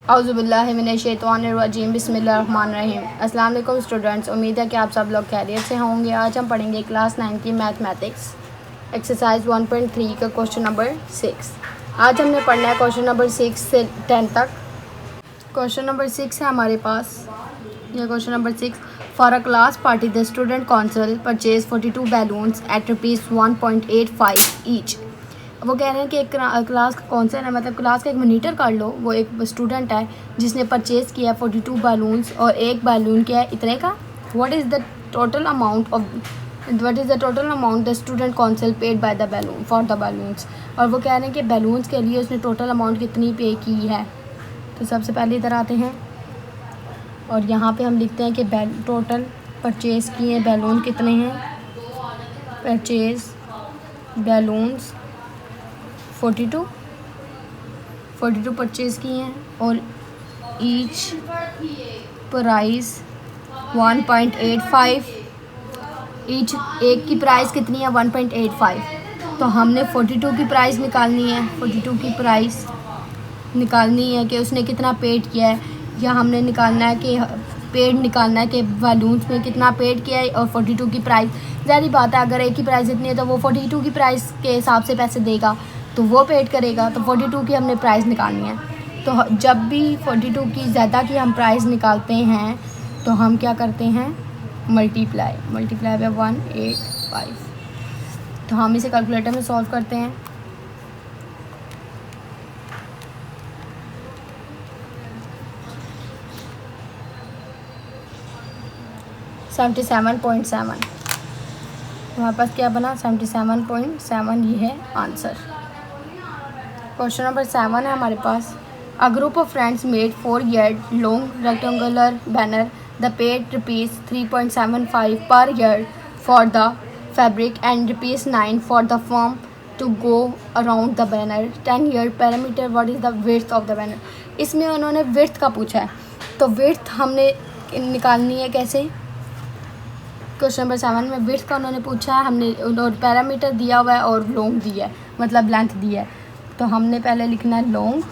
औज़ुबिल्लाहिमिनश्शैतानिर्रजीम बिस्मिल्लाहिर्रहमानिर्रहीम। अस्सलाम वालेकुम स्टूडेंट्स, उम्मीद है कि आप सब लोग खैरियत से होंगे। आज हम पढ़ेंगे क्लास 9 की मैथमेटिक्स एक्सरसाइज 1.3 का क्वेश्चन नंबर 6। आज हमने पढ़ना है क्वेश्चन नंबर 6 से 10 तक। क्वेश्चन नंबर 6 है हमारे पास, ये question number 6। For a class party the student council purchase 42 balloons at ₹1.85 each. वो कह रहे हैं कि एक क्लास का कौन सा है, मतलब क्लास का एक मॉनिटर कर लो। वो एक स्टूडेंट है जिसने परचेज़ किया 42 बैलून्स और एक बैलून क्या है इतने का। What is the total amount the student council paid by the balloon for the balloons. और वो कह रहे हैं कि बैलून्स के लिए उसने टोटल अमाउंट कितनी पे की है। तो सबसे पहले इधर आते हैं और यहाँ पे हम लिखते हैं कि टोटल परचेज़ किए बैलून कितने हैं। परचेज़ बैलून्स 42 परचेज़ किए हैं और ईच प्राइस 1.85। ईच एक की प्राइस कितनी है 1.85। तो हमने 42 की प्राइस निकालनी है। 42 की प्राइस निकालनी है कि उसने कितना पेड किया है, या हमने निकालना है कि पेड निकालना है कि बैलून्स में कितना पेड किया है और 42 की प्राइस। ज़ाहिर बात है अगर एक की प्राइस इतनी है तो वो 42 की प्राइस के हिसाब से पैसे देगा तो वो पेड करेगा। तो 42 की हमने प्राइस निकालनी है। तो जब भी 42 की ज़्यादा की हम प्राइस निकालते हैं तो हम क्या करते हैं, मल्टीप्लाई बाय 185। तो हम इसे कैलकुलेटर में सॉल्व करते हैं। $77.7 हमारे पास क्या बना 77.7। ये है आंसर। क्वेश्चन नंबर 7 है हमारे पास। A group of friends made 4 yard long rectangular banner they paid ₹3.75 per yard for the fabric and ₹9 for the form to go around the banner 10 yard parameter. What is the width of the banner. इसमें उन्होंने width का पूछा है, तो width हमने निकालनी है कैसे। क्वेश्चन नंबर 7 में विड्थ का उन्होंने पूछा है, हमने और पैरामीटर दिया हुआ है और लॉन्ग दिया है, मतलब लेंथ दिया है। तो हमने पहले लिखना है long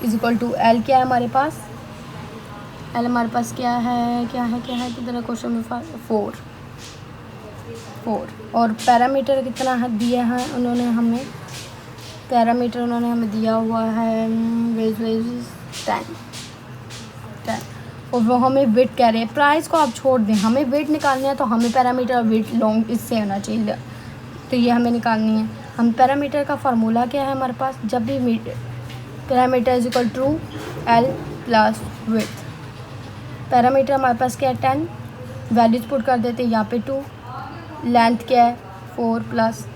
is equal to L. क्या है हमारे पास, एल हमारे पास क्या है किधर क्वेश्चन में 4 और पैरामीटर कितना है दिया है उन्होंने हमें, पैरामीटर उन्होंने हमें दिया हुआ है 10 और वो हमें विड्थ कह रहे हैं। प्राइस को आप छोड़ दें, हमें विड्थ निकालनी है तो हमें पैरामीटर और विड्थ लॉन्ग इससे होना चाहिए। तो ये हमें निकालनी है। हम पैरामीटर का फार्मूला क्या है हमारे पास, जब भी parameter is equal to L plus width. Parameter हमारे पास क्या है 10, वैल्यूज पुट कर देते हैं यहाँ पे 2। लेंथ क्या है 4 प्लस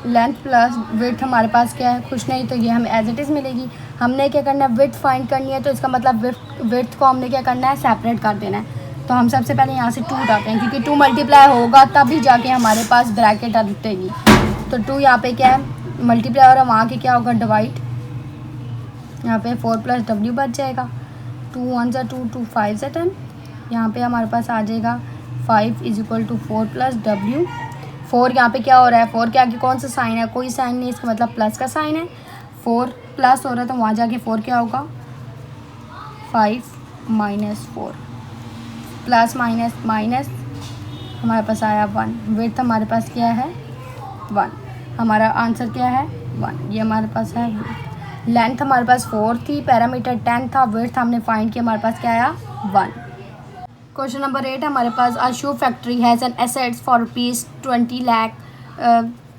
लेंथ प्लस विड्थ हमारे पास क्या है कुछ नहीं, तो ये हमें एज इट इज़ मिलेगी। हमने क्या करना है विड्थ फाइंड करनी है, तो इसका मतलब विड्थ को हमने क्या करना है सेपरेट कर देना है। तो हम सबसे पहले यहाँ से 2 उठाते हैं क्योंकि 2 मल्टीप्लाई होगा तभी जाके हमारे पास ब्रैकेट उठेगी। तो 2 यहाँ पे क्या है मल्टीप्लाई और वहाँ के क्या होगा डिवाइड। यहाँ पे 4 प्लस डब्ल्यू बच जाएगा। 2 1 ज़ा 2 2 5 ज़ा 10। यहाँ पे हमारे पास आ जाएगा 5 is equal to 4 plus W. 4 यहाँ पे क्या हो रहा है, 4 के आगे कौन सा साइन है, कोई साइन नहीं, इसका मतलब प्लस का साइन है। 4 प्लस हो रहा है तो वहाँ जाके 4 क्या होगा 5 माइनस 4 प्लस माइनस हमारे पास आया 1। विड्थ हमारे पास क्या है 1। हमारा आंसर क्या है 1। ये हमारे पास है। लेंथ हमारे पास 4 थी, पैरामीटर 10 था, विड्थ हमने फाइंड किया, हमारे पास क्या आया 1। क्वेश्चन नंबर 8 हमारे पास। A shoe factory has an assets for ₹20 lakh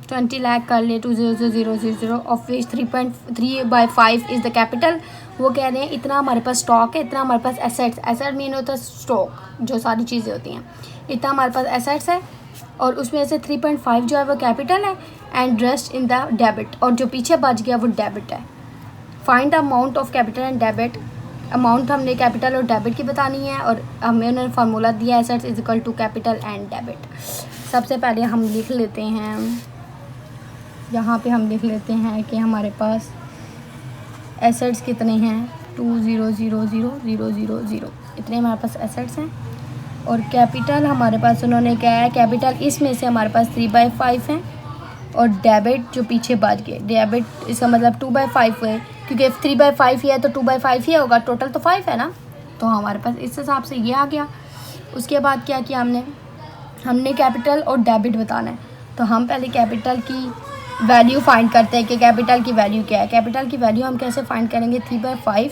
20 lakh कर ले 200,000 of which 3/5 is the capital. वो कह रहे हैं इतना हमारे पास स्टॉक है, इतना हमारे पास एसेट मीन होता है स्टॉक, जो सारी चीज़ें होती हैं। इतना हमारे पास एसेट्स है और उसमें से 3.5 जो है वो कैपिटल है and rest in the debit, और जो पीछे बच गया वो डेबिट है। Find the amount of capital and debit. Amount हमने कैपिटल और डेबिट की बतानी है और हमें उन्होंने फार्मूला दिया assets is equal to capital and debit. सबसे पहले हम लिख लेते हैं, यहाँ पे हम लिख लेते हैं कि हमारे पास एसेट्स कितने हैं 200,000 इतने हमारे पास एसेट्स हैं। और कैपिटल हमारे पास उन्होंने क्या है, कैपिटल इसमें से हमारे पास 3/5 है और डेबिट जो पीछे बच गए, डेबिट इसका मतलब 2/5 है, क्योंकि 3/5 ही है तो 2/5 ही होगा, टोटल तो 5 है ना, तो हमारे पास इस हिसाब से ये आ गया। उसके बाद क्या किया हमने कैपिटल और डेबिट बताना है, तो हम पहले कैपिटल की वैल्यू फाइंड करते हैं कि कैपिटल की वैल्यू क्या है। कैपिटल की वैल्यू हम कैसे फाइंड करेंगे, 3/5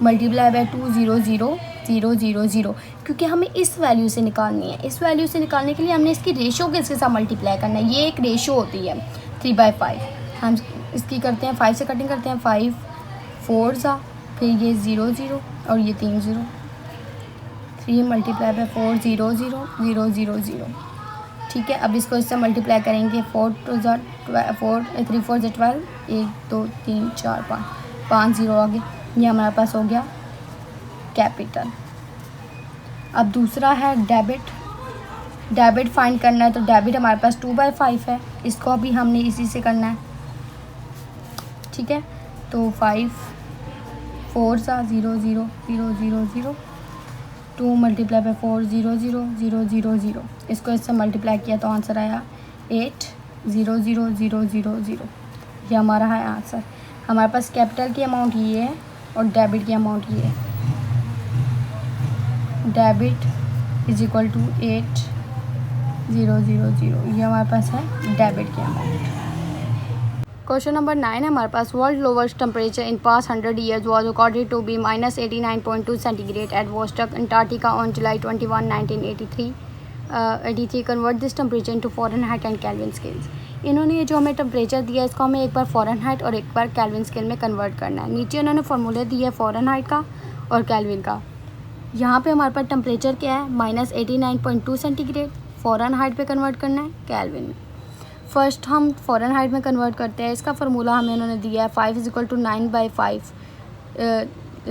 मल्टीप्लाई बाय 200,000, क्योंकि हमें इस वैल्यू से निकालनी है। इस वैल्यू से निकालने के लिए हमने इसकी रेशो के इसके साथ मल्टीप्लाई करना है। ये एक रेशो होती है 3/5। हम इसकी करते हैं 5 से कटिंग करते हैं, 5 4 सा, फिर ये 0 और ये 3 0, 3 मल्टीप्लाई बाय 4 0 0 0 0 0। ठीक है, अब इसको इससे मल्टीप्लाई करेंगे, 4 2 4 3 4 12, 1 2 3 4 5 0 आगे, ये हमारे पास हो गया कैपिटल। अब दूसरा है डेबिट फाइंड करना है, तो डेबिट हमारे पास 2/5 है, इसको अभी हमने इसी से करना है। ठीक है, तो 5 4 सा 0 0 0 0 0, 2 मल्टीप्लाई बाय 4 0 0 0 0 0, इसको इससे मल्टीप्लाई किया तो आंसर आया 8 0 0 0 0 0। ये हमारा है आंसर। हमारे पास कैपिटल की अमाउंट ये है और डेबिट की अमाउंट ये है। डेबिट इज इक्वल टू 8 0 0 0, ये हमारे पास है डेबिट की अमाउंट। क्वेश्चन नंबर 9 है हमारे पास, world lowest temperature in past 100 years was recorded to be -89.2 centigrade at Vostok, Antarctica on July 21, 1983. Convert this temperature into Fahrenheit and Kelvin scales. इन्होंने ये जो हमें टेम्परेचर दिया है इसको हमें एक बार फ़ॉरेनहाइट और एक बार केल्विन स्केल में कन्वर्ट करना है। नीचे उन्होंने फार्मूले दिया है फ़ॉरेनहाइट का और केल्विन का। यहाँ पे हमारे पास टेम्परेचर क्या है, -89.2 सेंटीग्रेड, फ़ॉरेनहाइट पे कन्वर्ट करना है केल्विन में। फर्स्ट हम फ़ॉरेनहाइट में कन्वर्ट करते हैं। इसका फार्मूला हमें उन्होंने दिया है 5 = 9/5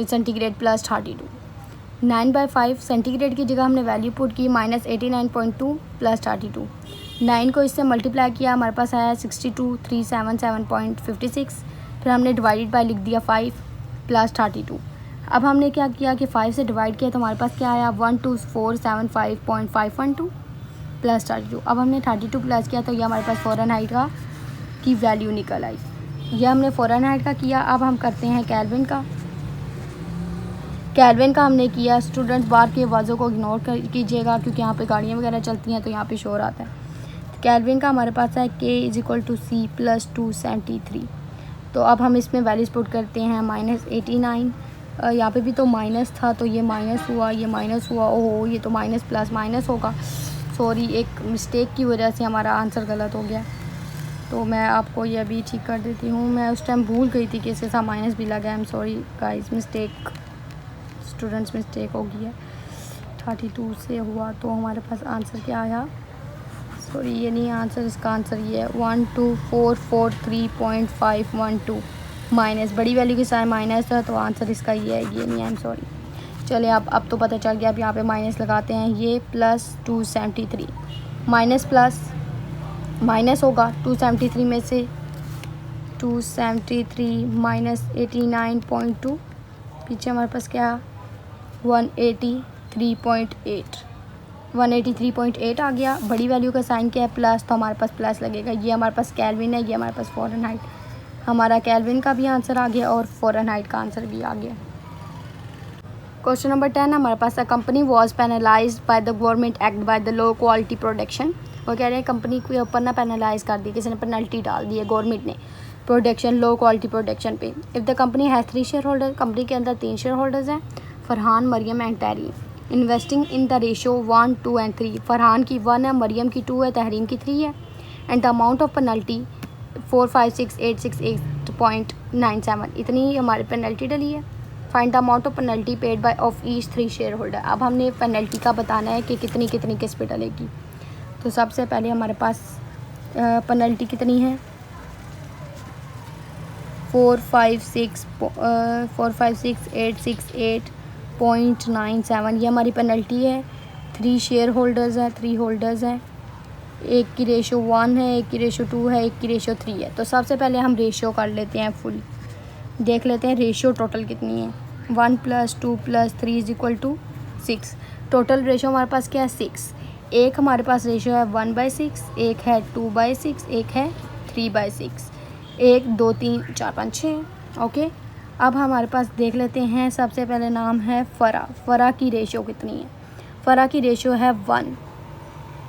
सेंटीग्रेड प्लस 32। 9/5 सेंटीग्रेड की जगह हमने वैल्यू पुट की -89.2 प्लस 32। 9 को इससे मल्टीप्लाई किया, हमारे पास आया 62,377.56। फिर हमने डिवाइडेड बाय लिख दिया 5 प्लस 32। अब हमने क्या किया कि 5 से डिवाइड किया तो हमारे पास क्या आया 12475.512 प्लस 32। अब हमने 32 प्लस किया तो ये हमारे पास फ़ॉरेनहाइट का की वैल्यू निकल आई। ये हमने फ़ॉरेनहाइट का किया। अब हम करते हैं केल्विन का। केल्विन का हमने किया, स्टूडेंट्स बार की आवाज़ों को इग्नोर कीजिएगा क्योंकि यहाँ पे गाड़ियाँ वगैरह चलती हैं तो यहाँ पे शोर आता है। केल्विन का हमारे पास है K = C + 273। तो अब हम इसमें वैल्यूज पुट करते हैं -89, यहाँ पे भी तो माइनस था तो ये माइनस हुआ, ये माइनस हुआ, ओहो ये तो माइनस प्लस माइनस होगा, सॉरी एक मिस्टेक की वजह से हमारा आंसर गलत हो गया। तो मैं आपको ये अभी ठीक कर देती हूँ। मैं उस टाइम भूल गई थी कि इसके साथ माइनस भी लगा है। I am sorry guys, mistake, students mistake हो गई है। 32 से हुआ तो हमारे पास आंसर क्या आया, सॉरी ये नहीं आंसर, इसका आंसर ये है 12443.512 माइनस, बड़ी वैल्यू के साथ माइनस था तो आंसर इसका ये है, ये नहीं, आई एम सॉरी। चलिए अब तो पता चल गया। अब यहाँ पे माइनस लगाते हैं, ये प्लस 273, माइनस प्लस माइनस होगा 273 में से 273 माइनस 89.2, पीछे हमारे पास क्या 183.8 आ गया। बड़ी वैल्यू का साइन क्या है प्लस, तो हमारे पास प्लस लगेगा। ये हमारे पास केल्विन है, ये हमारे पास फ़ॉरेनहाइट। हमारा केल्विन का भी आंसर आ गया और फ़ॉरेनहाइट का आंसर भी आ गया। क्वेश्चन नंबर 10 हमारे पास, a company was penalized by the government act by the low quality production. वो कह रहे हैं कंपनी के ऊपर ना पेनलाइज कर दी, किसी ने पेनल्टी डाल दी है गवर्नमेंट ने प्रोडक्शन, लो क्वालिटी प्रोडक्शन पे। If the company has 3 share holder, company के अंदर 3 शेयर होल्डर्स हैं, Farhan, Maryam and Tehreem, investing in the ratio 1 2 and 3। Farhan की 1 है, मरियम की 2 है, तहरीम की 3 है। And the amount of penalty 456,868.97, इतनी हमारी पेनल्टी डली है। Find the amount of penalty paid by of each 3 share holder. अब हमने पेनल्टी का बताना है कि कितनी कितनी किस पे डलेगी। तो सबसे पहले हमारे पास पेनल्टी कितनी है 456,868.97, ये हमारी पेनल्टी है। 3 शेयर होल्डर्स हैं, 3 होल्डर्स हैं, एक की रेशो 1 है, एक की रेशो 2 है, एक की रेशो 3 है। तो सबसे पहले हम रेशो कर लेते हैं, फुल देख लेते हैं रेशो टोटल कितनी है। 1 + 2 + 3 = 6। टोटल रेशो हमारे पास क्या है 6। एक हमारे पास रेशो है 1/6, एक है 2/6, एक है 3/6, 1 2 3 4 5 6। ओके, अब हमारे पास देख लेते हैं। सबसे पहले नाम है फ़रा। फ़रा की रेशो कितनी है? फ़रा की रेशो है 1,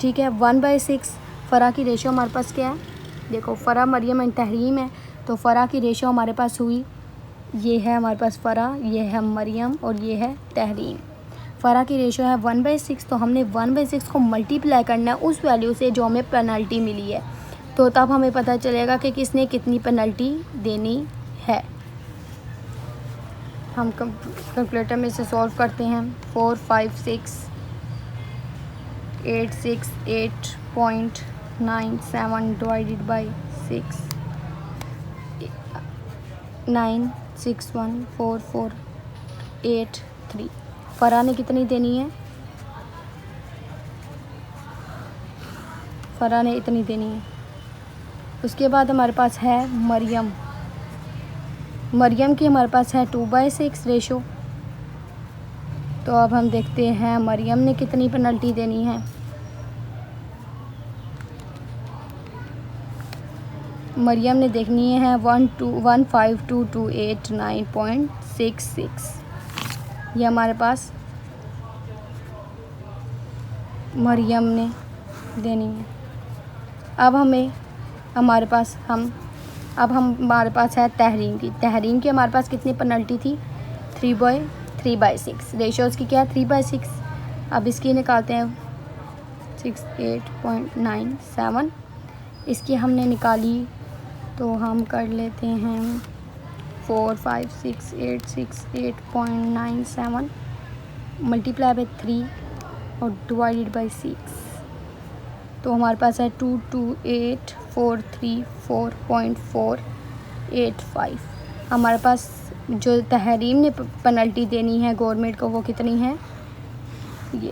ठीक है, 1/6। फ़रा की रेशो हमारे पास क्या है? देखो, फ़रा, मरियम एंड तहरीम है, तो फ़रा की रेशो हमारे पास हुई, ये है हमारे पास फ़रा, ये है मरियम और ये है तहरीम। फ़रा की रेशो है 1/6, तो हमने 1/6 को मल्टीप्लाई करना है उस वैल्यू से जो हमें पेनल्टी मिली है, तो तब हमें पता चलेगा कि किसने कितनी पेनल्टी देनी है। हम कैलकुलेटर में से सॉल्व करते हैं। 4 5 6 8 6 8.97 डिवाइडेड बाई 6 9 6 1 4 4 8 3। फ़रा ने कितनी देनी है? फ़रा ने इतनी देनी है। उसके बाद हमारे पास है मरियम। मरियम की हमारे पास है 2/6 रेशो। तो अब हम देखते हैं मरियम ने कितनी पेनल्टी देनी है। मरियम ने देखनी है 15228.9.66। ये हमारे पास मरियम ने देनी है। अब हमारे पास है तहरीम की। तहरीम की हमारे पास कितनी पेनल्टी थी? 3/6। रेशोज़ की क्या है? 3/6। अब इसकी निकालते हैं 68.97। इसकी हमने निकाली तो हम कर लेते हैं 4 5 6 8 6 8.97 मल्टीप्लाई बाई 3 और डिवाइडेड बाई 6, तो हमारे पास है 228,434.485। हमारे पास जो तहरीम ने पेनल्टी देनी है गवर्नमेंट को वो कितनी है? ये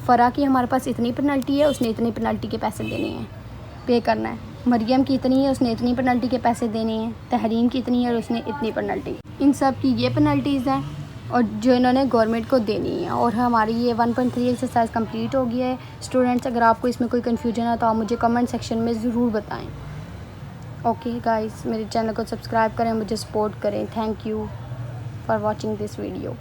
फ़रा की हमारे पास इतनी पेनल्टी है, उसने इतनी पेनल्टी के पैसे देने हैं, पे करना है। मरियम की इतनी है, उसने इतनी पेनल्टी के पैसे देने हैं। तहरीम की इतनी है और उसने इतनी पेनल्टी। इन सब की ये पेनल्टीज़ हैं और जो इन्होंने गवर्नमेंट को देनी है। और हमारी ये 1.3 एक्सरसाइज कंप्लीट हो गई है। स्टूडेंट्स, अगर आपको इसमें कोई कन्फ्यूजन है तो आप मुझे कमेंट सेक्शन में ज़रूर बताएं। ओके गाइस, मेरे चैनल को सब्सक्राइब करें, मुझे सपोर्ट करें। Thank you for watching this video.